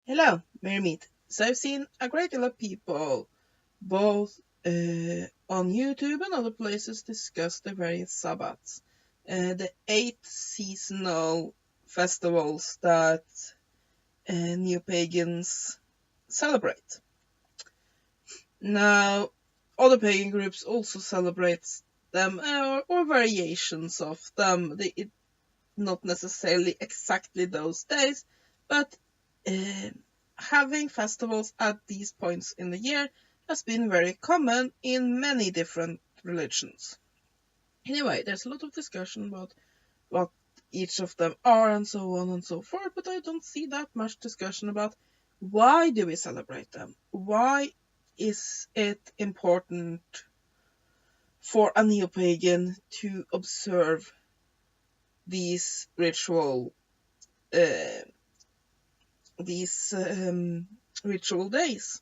Hello, Mermaid. So I've seen a great deal of people, both on YouTube and other places, discuss the various Sabbats, the 8 seasonal festivals that Neo Pagans celebrate. Now, other pagan groups also celebrate them, or variations of them. Not necessarily exactly those days, but uh, having festivals at these points in the year has been very common in many different religions. Anyway, there's a lot of discussion about what each of them are and so on and so forth, but I don't see that much discussion about why do we celebrate them? Why is it important for a neo-pagan to observe these uh, these ritual days?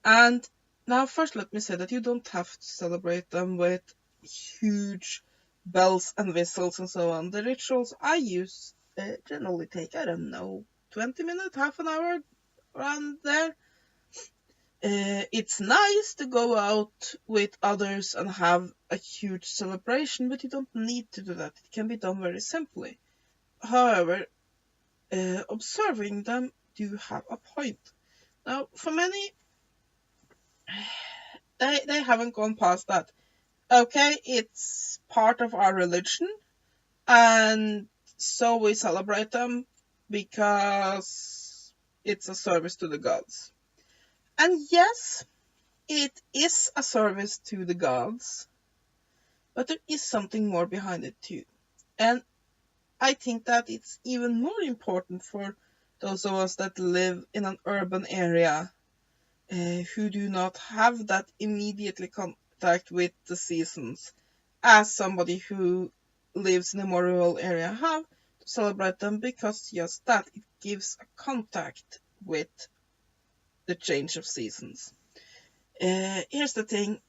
And now, first, let me say that you don't have to celebrate them with huge bells and whistles and so on. The rituals I use generally take, I don't know, 20 minutes, half an hour, around there. It's nice to go out with others and have a huge celebration, but you don't need to do that. It can be done very simply. However, observing them do have a point. Now, for many, they haven't gone past that. Okay, it's part of our religion, and so we celebrate them because it's a service to the gods. And yes, it is a service to the gods, but there is something more behind it too. And I think that it's even more important for those of us that live in an urban area who do not have that immediately contact with the seasons as somebody who lives in a more rural area have, to celebrate them, because just that, it gives a contact with the change of seasons. Here's the thing,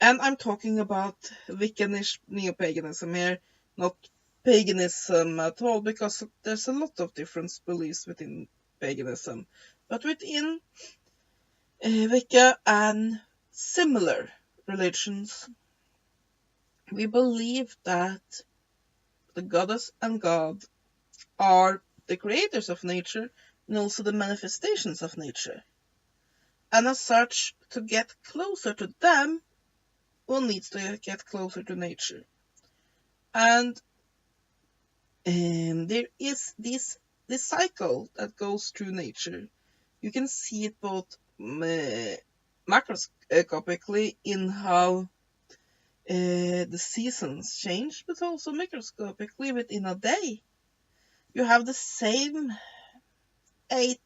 and I'm talking about Wiccanish neo-paganism here, not paganism at all, because there's a lot of different beliefs within paganism. But within Wicca and similar religions, we believe that the goddess and god are the creators of nature and also the manifestations of nature. And as such, to get closer to them, one needs to get closer to nature. And there is this cycle that goes through nature. You can see it both macroscopically in how the seasons change, but also microscopically within a day. You have the same 8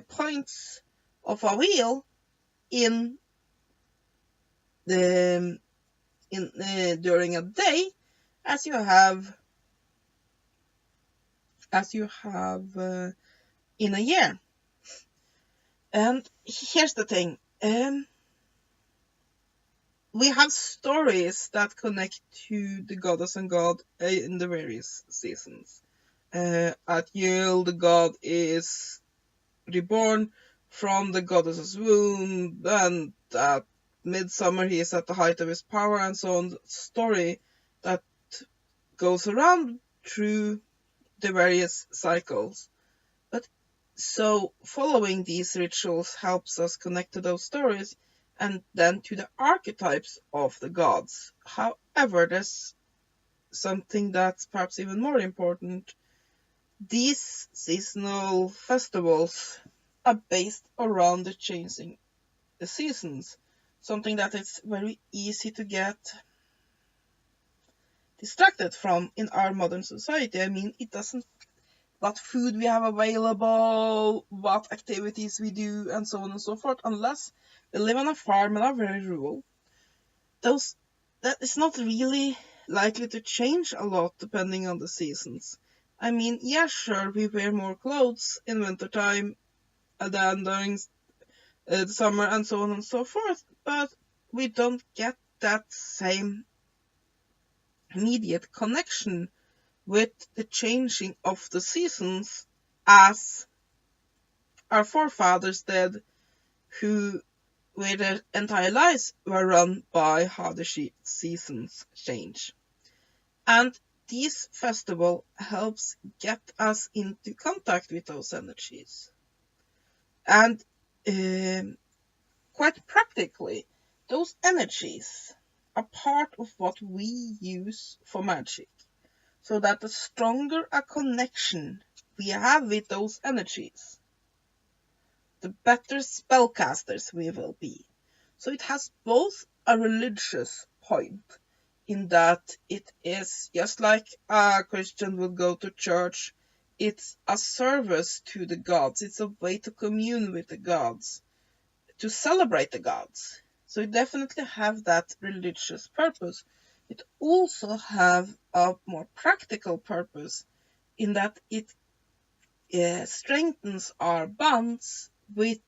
points of a wheel in the during a day as you have in a year. And here's the thing. We have stories that connect to the goddess and god in the various seasons. At Yule, the god is reborn from the goddess's womb, and at midsummer he is at the height of his power, and so on. Story that goes around through the various cycles. But so following these rituals helps us connect to those stories and then to the archetypes of the gods. However, there's something that's perhaps even more important. These seasonal festivals are based around the changing the seasons, something that it's very easy to get distracted from in our modern society. I mean, it doesn't what food we have available, what activities we do, and so on and so forth, unless we live on a farm and are very rural. That is not really likely to change a lot depending on the seasons. I mean, yeah, sure, we wear more clothes in wintertime than during the summer and so on and so forth, but we don't get that same immediate connection with the changing of the seasons as our forefathers did, who where their entire lives were run by how the seasons change. And this festival helps get us into contact with those energies. And quite practically, those energies are part of what we use for magic. So that the stronger a connection we have with those energies, the better spellcasters we will be. So it has both a religious point, in that it is just like a Christian would go to church. It's a service to the gods. It's a way to commune with the gods, to celebrate the gods. So it definitely have that religious purpose. It also have a more practical purpose, in that it strengthens our bonds with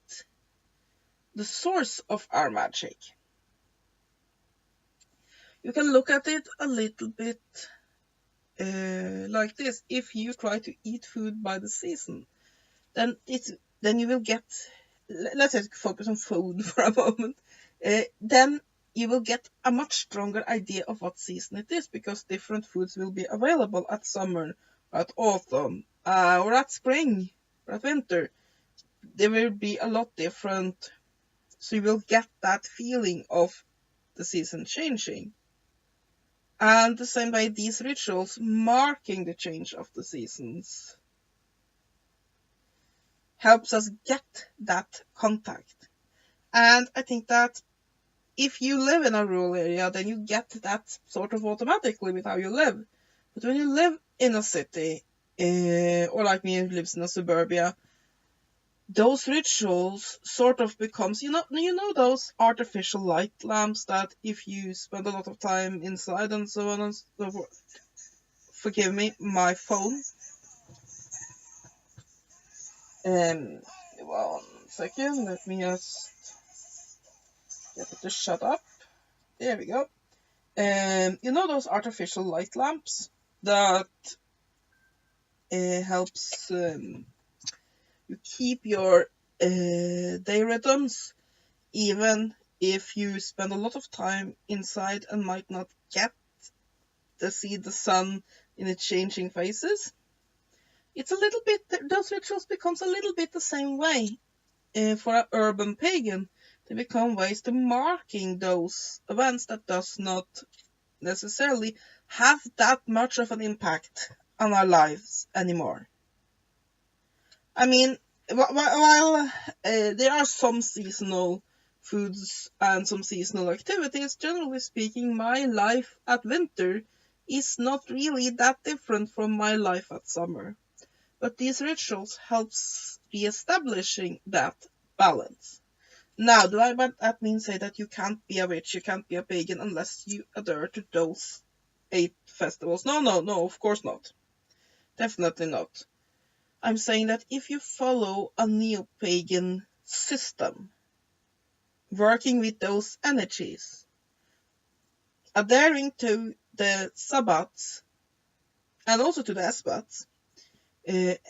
the source of our magic. You can look at it a little bit like this. If you try to eat food by the season, then you will get, let's just focus on food for a moment, then you will get a much stronger idea of what season it is, because different foods will be available at summer, at autumn, or at spring, or at winter. They will be a lot different, so you will get that feeling of the season changing. And the same way, these rituals marking the change of the seasons helps us get that contact. And I think that if you live in a rural area, then you get that sort of automatically with how you live. But when you live in a city, or like me who lives in a suburbia, those rituals sort of becomes, you know those artificial light lamps that if you spend a lot of time inside and so on and so forth. Forgive me, my phone. 1 second, let me just get it to shut up. There we go. You know those artificial light lamps that helps you keep your day rhythms, even if you spend a lot of time inside and might not get to see the sun in its changing phases. It's a little bit, those rituals becomes a little bit the same way for an urban pagan. They become ways to marking those events that does not necessarily have that much of an impact on our lives anymore. I mean, while there are some seasonal foods and some seasonal activities, generally speaking, my life at winter is not really that different from my life at summer. But these rituals helps re-establishing that balance. Now, do I by that mean say that you can't be a witch, you can't be a pagan unless you adhere to those 8 festivals? No, of course not. Definitely not. I'm saying that if you follow a Neo Pagan system, working with those energies, adhering to the Sabbats, and also to the Sabbats,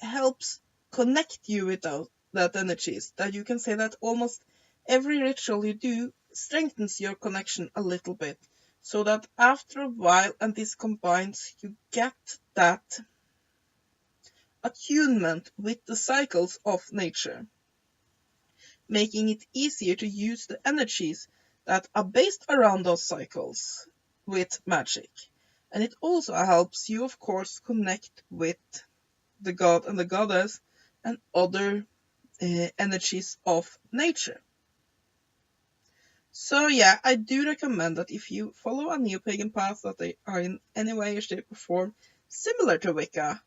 helps connect you with that energies, that you can say that almost every ritual you do strengthens your connection a little bit, so that after a while, and this combines, you get that attunement with the cycles of nature, making it easier to use the energies that are based around those cycles with magic. And it also helps you, of course, connect with the god and the goddess and other energies of nature. So yeah, I do recommend that if you follow a Neo Pagan path, that they are in any way, shape, or form similar to Wicca,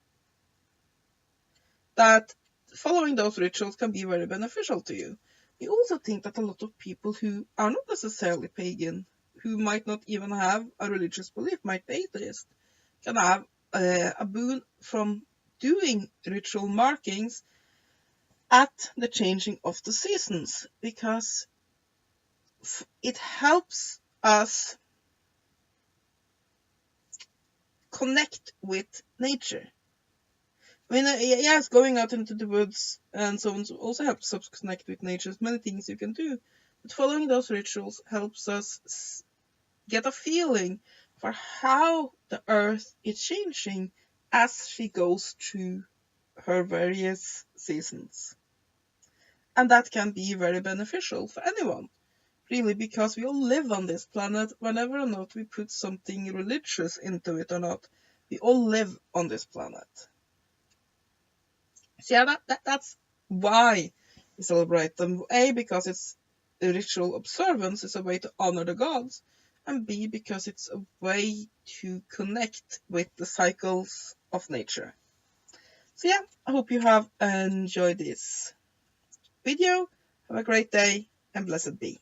that following those rituals can be very beneficial to you. We also think that a lot of people who are not necessarily pagan, who might not even have a religious belief, might be atheist, can have a boon from doing ritual markings at the changing of the seasons, because it helps us connect with nature. I mean, yes, going out into the woods and so on also helps us connect with nature. There's many things you can do, but following those rituals helps us get a feeling for how the earth is changing as she goes through her various seasons. And that can be very beneficial for anyone, really, because we all live on this planet, whenever or not we put something religious into it or not. We all live on this planet. So yeah, that's why we celebrate them. A, because it's a ritual observance, it's a way to honor the gods, and B, because it's a way to connect with the cycles of nature. So yeah, I hope you have enjoyed this video. Have a great day, and blessed be.